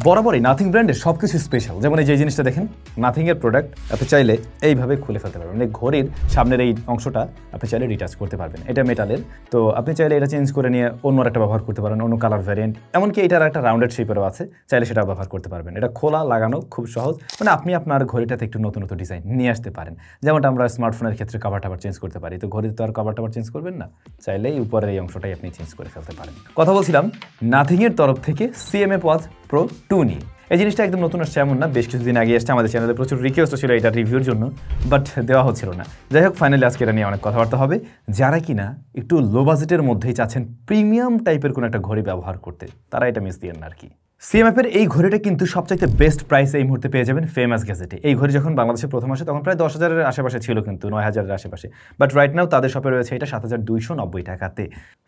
বরাবরই নাথিং ব্র্যান্ডের সবকিছু স্পেশাল। যেমন এই যে জিনিসটা দেখেন, নাথিং এর প্রোডাক্ট আপনি চাইলে এইভাবে খুলে ফেলতে পারবেন। মানে ঘড়ির সামনের এই অংশটা আপনি চাইলে রিটাচ করতে পারবেন। এটা মেটালের, তো আপনি চাইলে এটা চেঞ্জ করে নিয়ে অন্য একটা ব্যবহার করতে পারেন, অন্য কালার ভ্যারিয়েন্ট। এমনকি এটার একটা রাউন্ডেড শেপেরও আছে, চাইলে সেটা ব্যবহার করতে পারবেন। এটা খোলা লাগানো খুব সহজ, মানে আপনি আপনার ঘড়িটাতে একটু নতুন নতুন ডিজাইন নিয়ে আসতে পারেন। যেমনটা আমরা স্মার্টফোনের ক্ষেত্রে কভার টাভার চেঞ্জ করতে পারি, তো ঘড়িতে তো আর কভার টাভার চেঞ্জ করবেন না, চাইলে এই উপরের এই অংশটাই আপনি চেঞ্জ করে ফেলতে পারেন। কথা বলছিলাম নাথিং এর তরফ থেকে CMF Watch Pro 2 নিয়ে। এই জিনিসটা একদম নতুন আসছে এমন না, বেশ কিছুদিন আগে আসছে। আমাদের চ্যানেলে প্রচুর রিকোয়েস্ট ছিল এটা রিভিউর জন্য, বাট দেওয়া হচ্ছিল না। যাই হোক, ফাইনালি আজকে এটা নিয়ে অনেক কথাবার্তা হবে। যারা কিনা একটু লো বাজেটের মধ্যেই চাচ্ছেন প্রিমিয়াম টাইপের কোনো একটা ঘড়ি ব্যবহার করতে, তারা এটা মিস দিয়েন না আর কি। CMF এর এই ঘড়িটা কিন্তু সবচাইতে বেস্ট প্রাইসে এই মুহূর্তে পেয়ে যাবেন ফেমাস গ্যাজেটে। এই ঘড়ি যখন বাংলাদেশে প্রথম আসে তখন প্রায় 10,000-এর আশেপাশে ছিল, কিন্তু 9,000-এর আশেপাশে। বাট রাইট নাও তাদের শপে রয়েছে এটা 7,290 টাকাতে।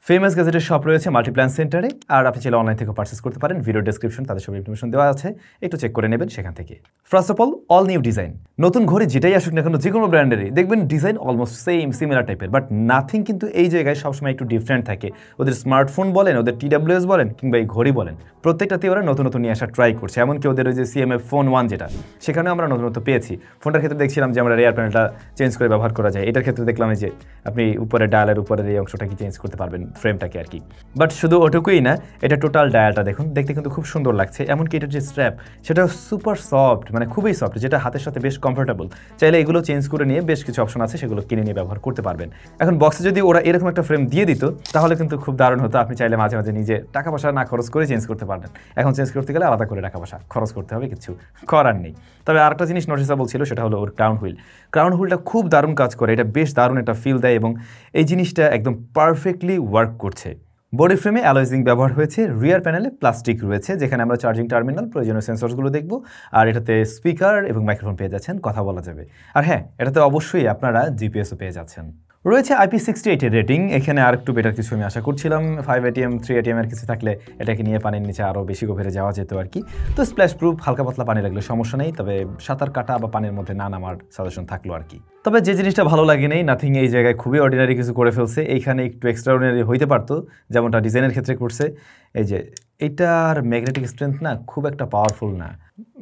ফেমাস গ্যাজেটের শপ রয়েছে মাল্টিপ্ল্যান সেন্টারে, আর আপনি চাইলে অনলাইন থেকে পারচেস করতে পারেন। ভিডিও ডেসক্রিপশন তাদের সব ইনফরমেশন দেওয়া আছে, একটু চেক করে নেবেন সেখান থেকে। First of all new design. নতুন ঘড়ি যেটাই আসুক না কেন, যে কোনো ব্র্যান্ডেরই দেখবেন ডিজাইন অলমোস্ট সিমিলার টাইপের, বাট নাথিং কিন্তু এই জায়গায় সবসময় একটু ডিফারেন্ট থাকে। ওদের স্মার্টফোন বলেন, ওদের TWS বলেন, কিংবা এই ঘড়ি বলেন, প্রত্যেকটাতে ওরা নতুন নতুন নিয়ে আসার ট্রাই করছে। এমনকি ওদের ওই যে CMF Phone 1 যেটা, সেখানেও আমরা নতুন নতুন পেয়েছি। ফোনটার ক্ষেত্রে দেখছিলাম যে আমরা রেয়ার প্যানেলটা চেঞ্জ করে ব্যবহার করা যায়। এটার ক্ষেত্রে দেখলাম যে আপনি উপরে ডায়ালের উপরের এই অংশটাকে চেঞ্জ করতে পারবেন, ফ্রেমটাকে আর কি। বাট শুধু ওটুকুই না, এটা টোটাল ডায়ালটা দেখুন, দেখতে কিন্তু খুব সুন্দর লাগছে। এমনকি এটার যে স্ট্র্যাপ, সেটা সুপার সফট, মানে খুবই সফট, যেটা হাতের সাথে বেশ কমফোর্টেবল। চাইলে এগুলো চেঞ্জ করে নিয়ে বেশ কিছু অপশন আছে, সেগুলো কিনে নিয়ে ব্যবহার করতে পারবেন। এখন বক্সে যদি ওরা এরকম একটা ফ্রেম দিয়ে দিত তাহলে কিন্তু খুব দারুণ হতো। আপনি চাইলে মাঝে মাঝে নিজে টাকা পয়সা না খরচ করে চেঞ্জ করতে পারবেন। এখন চেঞ্জ করতে গেলে আলাদা করে টাকা পয়সা খরচ করতে হবে, কিছু করার নেই। তবে আরেকটা জিনিস নোটিসেবল ছিল, সেটা হলো ওর ক্রাউন হুইলটা খুব দারুণ কাজ করে। এটা বেশ দারুণ একটা ফিল দেয় এবং এই জিনিসটা একদম পারফেক্টলি ওয়ার্ক করছে। বডি ফ্রেমে অ্যালয় জিঙ্ক ব্যবহার হয়েছে, রিয়ার প্যানেলে প্লাস্টিক রয়েছে, যেখানে আমরা চার্জিং টার্মিনাল, প্রয়োজনীয় সেন্সরসগুলো দেখব। আর এটাতে স্পিকার এবং মাইক্রোফোন পেয়ে যাচ্ছেন, কথা বলা যাবে। আর হ্যাঁ, এটাতে অবশ্যই আপনারা জিপিএসও পেয়ে যাচ্ছেন। রয়েছে IP68 এর রেটিং। এখানে আর একটু বেটার কিছু আমি আশা করছিলাম। 5 ATM 3 ATM এর কিছু থাকলে এটাকে নিয়ে পানির নিচে আরও বেশি গভীরে যাওয়া যেত আর কি। তো স্প্ল্যাশ প্রুফ, হালকা পাতলা পানি লাগলে সমস্যা নেই, তবে সাঁতার কাটা বা পানির মধ্যে না নামার সাজেশন থাকলো আর কি। তবে যে জিনিসটা ভালো লাগে নেই, নাথিং এই জায়গায় খুবই অর্ডিনারি কিছু করে ফেলছে। এইখানে একটু এক্সট্রা অর্ডিনারি হইতে পারতো, যেমনটা ডিজাইনের ক্ষেত্রে করছে। এই যে এটার ম্যাগনেটিক স্ট্রেংথ না খুব একটা পাওয়ারফুল না,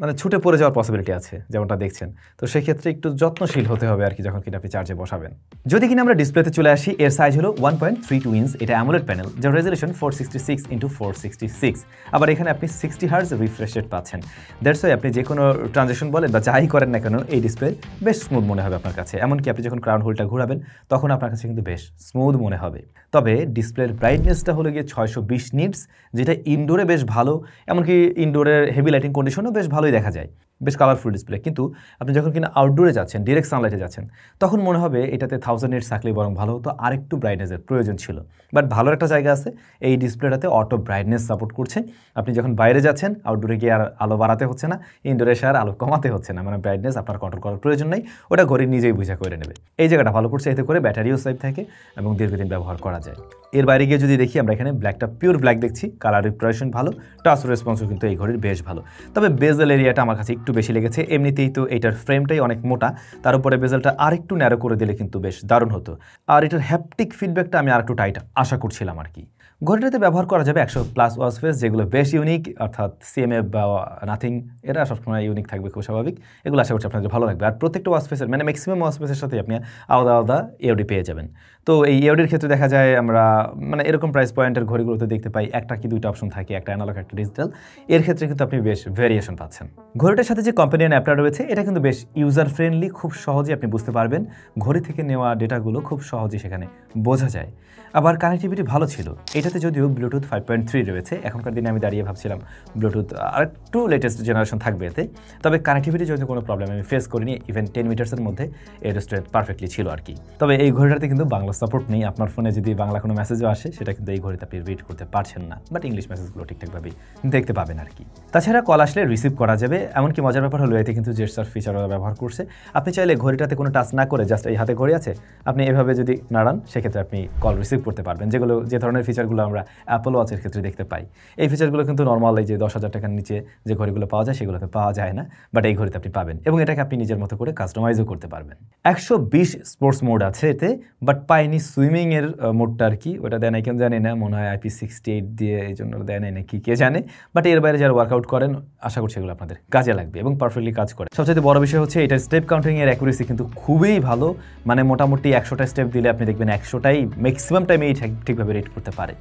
মানে ছুটে পড়ে যাওয়ার পসিবিলিটি আছে, যেমনটা দেখছেন। তো সেক্ষেত্রে একটু যত্নশীল হতে হবে আর কি, যখন কিনা আপনি চার্জে বসাবেন। যদি কিনা আমরা ডিসপ্লেতে চলে আসি, এর সাইজ হলো 1.32 ইঞ্চ। এটা অ্যামোলেড প্যানেল, যার রেজলিউশন 466x466। আবার এখানে আপনি 60 হার্জ রিফ্রেশ রেট পাচ্ছেন। দ্যাটস ওয়াই আপনি যে কোনো ট্রানজেকশন বলেন বা যাই করেন না কেন, এই ডিসপ্লে বেশ স্মুথ মনে হবে আপনার কাছে। এমনকি আপনি যখন ক্রাউন হুইলটা ঘোরাবেন তখন আপনার কাছে কিন্তু বেশ স্মুথ মনে হবে। তবে ডিসপ্লের ব্রাইটনেসটা হলো গিয়ে 620 নিটস, যেটা ইনডোরে বেশ ভালো। এমনকি ইনডোরের হেভি লাইটিং কন্ডিশনও বেশ ভালোই দেখা যায়, বেশ কালারফুল ডিসপ্লে। কিন্তু আপনি যখন কিনা আউটডোরে যাচ্ছেন, ডিরেক্ট সানলাইটে যাচ্ছেন, তখন মনে হবে এটাতে 1000 নিটস থাকলেই বরং ভালো হতো, আরেকটু ব্রাইটনেসের প্রয়োজন ছিল। বাট ভালো একটা জায়গা আছে, এই ডিসপ্লেটাতে অটো ব্রাইটনেস সাপোর্ট করছে। আপনি যখন বাইরে যাচ্ছেন, আউটডোরে গিয়ে আর আলো বাড়াতে হচ্ছে না, ইনডোরে এসে আর আলো কমাতে হচ্ছে না, মানে ব্রাইটনেস আপনার কন্ট্রোল করার প্রয়োজন নেই, ওটা ঘড়ি নিজেই বুঝা করে নেবে। এই জায়গাটা ভালো করছে, এতে করে ব্যাটারিও সেভ থাকে এবং দীর্ঘদিন ব্যবহার করা যায়। এর বাইরে গিয়ে যদি দেখি, আমরা এখানে ব্ল্যাকটা পিওর ব্ল্যাক দেখছি, কালার রিপ্রেজেন্টেশন ভালো, টাচ রেসপন্সও কিন্তু এই ঘড়ির বেশ ভালো। তবে বেজেল এরিয়াটা আমার কাছে একটু বেশি লেগেছে। এমনিতেই তো এটার ফ্রেমটাই অনেক মোটা, তার উপরে বেজেলটা আরেকটু ন্যারো করে দিলে কিন্তু বেশ দারুণ হতো। আর এটার হ্যাপটিক ফিডব্যাকটা আমি আরেকটু টাইট আশা করছিলাম আর কি। ঘড়িটাতে ব্যবহার করা যাবে 100+ ওয়াচ ফেস, যেগুলো বেশ ইউনিক, অর্থাৎ CMF বা নাথিং এরা সবসময় ইউনিক থাকবে, খুব স্বাভাবিক। এগুলো আশা করছি আপনাদের ভালো লাগবে। আর প্রত্যেকটা ওয়াচ ফেসের, মানে ম্যাক্সিমাম ওয়াচ ফেসের সাথে আপনি আলাদা আলাদা EOD পেয়ে যাবেন। তো এই EODর ক্ষেত্রে দেখা যায় আমরা মানে এরকম প্রাইস পয়েন্টের ঘড়িগুলোতে দেখতে পাই একটা কি দুইটা অপশন থাকে, একটা অ্যানালগ একটা ডিজিটাল। এর ক্ষেত্রে কিন্তু আপনি বেশ ভেরিয়েশন পাচ্ছেন। ঘড়িটার সাথে যে কম্পানিয়ান অ্যাপটা রয়েছে, এটা কিন্তু বেশ ইউজার ফ্রেন্ডলি, খুব সহজে আপনি বুঝতে পারবেন। ঘড়ি থেকে নেওয়া ডেটাগুলো খুব সহজেই সেখানে বোঝা যায়। আবার কানেক্টিভিটি ভালো ছিল, এটাতে যদিও ব্লুটুথ 5.3 রয়েছে। এখনকার দিনে আমি দাঁড়িয়ে ভাবছিলাম ব্লুটুথ আরেকটু লেটেস্ট জেনারেশন থাকবে এতে। তবে কানেক্টিভিটি যদি কোনো প্রবলেম আমি ফেস করিনি, ইভেন 10 মিটার্সের মধ্যে এর স্ট্রেট পারফেক্টলি ছিল আর কি। তবে এই ঘড়িটাতে কিন্তু বাংলা সাপোর্ট নেই। আপনার ফোনে যদি বাংলা কোনো মেসেজও আসে, সেটা কিন্তু এই ঘড়িতে আপনি রিড করতে পারছেন না, বাট ইংলিশ মেসেজগুলো ঠিকঠাকভাবেই দেখতে পাবেন আর কি। তাছাড়া কল আসলে রিসিভ করা যাবে। এমনকি মজার ব্যাপার হলো, এতে কিন্তু জেস্টার ফিচারও ব্যবহার করছে। আপনি চাইলে ঘড়িটাতে কোনো টাচ না করে, জাস্ট এই হাতে ঘড়ি আছে, আপনি এভাবে যদি নাড়ান, সেক্ষেত্রে আপনি কল রিসিভ করতে পারবেন। যে ধরনের ফিচারগুলো ফিচারগুলো আমরা অ্যাপল ওয়াচের ক্ষেত্রে দেখতে পাই। এই ফিচারগুলো কিন্তু নর্মাল এই যে 10,000 টাকার নিচে যে ঘড়িগুলো পাওয়া যায় সেগুলোতে পাওয়া যায় না, বাট এই ঘড়িতে আপনি পাবেন এবং এটাকে আপনি নিজের মতো করে কাস্টমাইজও করতে পারবেন। 120 স্পোর্টস মোড আছে এতে, বাট পাইনি সুইমিংয়ের মোডটা আর কি, ওটা দেয় নাই কেন জানি না, মনে হয় IP68 দিয়ে এই জন্য দেয় নাই নাকি কে জানে, বাট এর বাইরে যারা ওয়ার্কআউট করেন আশা করছি এগুলো আপনাদের কাজে লাগবে এবং পারফেক্টলি কাজ করে। সবচেয়ে বড় বিষয় হচ্ছে এটার স্টেপ কাউন্টিংয়ের অ্যাকুরেসি কিন্তু খুবই ভালো, মানে মোটামুটি 100টা স্টেপ দিলে আপনি দেখবেন 100টাই ম্যাক্সিমাম টাইমে ঠিকভাবে রেট করতে পারে,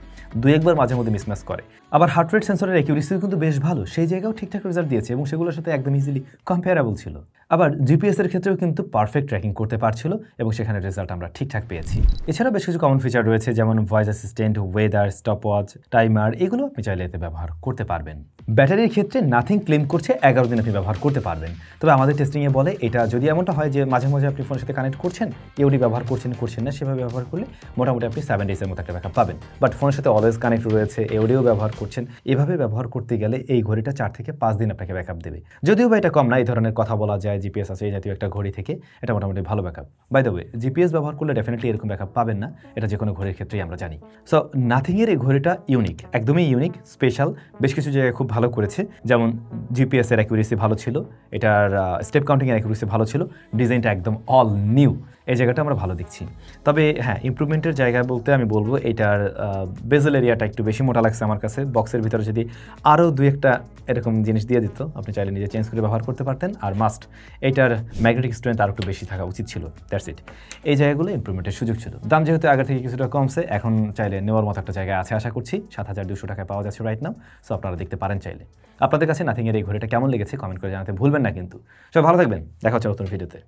2-1বার মাঝে মধ্যে মিসম্যাচ করে। আবার হার্ট রেট সেন্সরের অ্যাকুরেসিও কিন্তু বেশ ভালো, সেই জায়গাও ঠিকঠাক রেজাল্ট দিয়েছে এবং সেগুলোর সাথে একদম ইজিলি কম্পেয়ারেবল ছিল। আবার জিপিএস এর ক্ষেত্রেও কিন্তু পারফেক্ট ট্র্যাকিং করতে পারছিল এবং সেখানে রেজাল্ট আমরা ঠিকঠাক পেয়েছি। এছাড়া বেশ কিছু কমন ফিচার রয়েছে, যেমন voice assistant, weather, stopwatch, timer, এগুলো আপনি চাইলে এতে ব্যবহার করতে পারবেন। ব্যাটারির ক্ষেত্রে নাথিং ক্লেম করছে 11 দিন আপনি ব্যবহার করতে পারবেন, তবে আমাদের টেস্টিংয়ে বলে এটা যদি এমনটা হয় যে মাঝে মাঝে আপনি ফোনের সাথে কানেক্ট করছেন, ইউডি ব্যবহার করছেন না, সেভাবে ব্যবহার করলে মোটামুটি আপনি 7 ডেজের মতো একটা ব্যাকআপ পাবেন। বাট ফোনের সাথে অলওয়েজ কানেক্ট রয়েছে, এওডিও ব্যবহার করছেন, এভাবে ব্যবহার করতে গেলে এই ঘড়িটা 4 থেকে 5 দিন আপনাকে ব্যাকআপ দেবে। যদিও বা এটা কম না, এই ধরনের কথা বলা যায় জিপিএস আছে এই জাতীয় একটা ঘড়ি থেকে, এটা মোটামুটি ভালো backup. By the way, GPS ব্যবহার করলে ডেফিনেটলি এরকম ব্যাকআপ পাবেন না, এটা যে কোনো ঘড়ির ক্ষেত্রেই আমরা জানি। সো নাথিংয়ের এই ঘড়িটা ইউনিক, একদমই ইউনিক, স্পেশাল, বেশ কিছু জায়গায় খুব ভালো করেছে, যেমন জিপিএস এর অ্যাকুরেসি ভালো ছিল, এটার স্টেপ কাউন্টিং এর অ্যাকুরেসি ভালো ছিল, ডিজাইনটা একদম অল নিউ, এই জায়গাটা আমরা ভালো দেখছি। তবে হ্যাঁ, ইমপ্রুভমেন্টের জায়গা বলতে আমি বলবো এটার বেজেল এরিয়াটা একটু বেশি মোটা লাগছে আমার কাছে। বক্সের ভিতরে যদি আরও 2-1টা এরকম জিনিস দিয়ে দিত, আপনি চাইলে নিজে চেঞ্জ করে ব্যবহার করতে পারতেন। আর মাস্ট এটার ম্যাগনেটিক স্ট্রেংথ আর একটু বেশি থাকা উচিত ছিল, দ্যাটস ইট। এই জায়গাগুলো ইমপ্রুভমেন্টের সুযোগ ছিল। দাম যেহেতু আগের থেকে কিছুটা কমছে, এখন চাইলে নেওয়ার মতো একটা জায়গায় আছে আশা করছি। 7,200 টাকায় পাওয়া যাচ্ছে রাইট নাও, সো আপনারা দেখতে পারেন চাইলে। আপনাদের কাছে নাথিংয়ের এই ঘড়িটা কেমন লেগেছে কমেন্ট করে জানাতে ভুলবেন না কিন্তু। সবাই ভালো থাকবেন, দেখা হচ্ছে নতুন ভিডিওতে।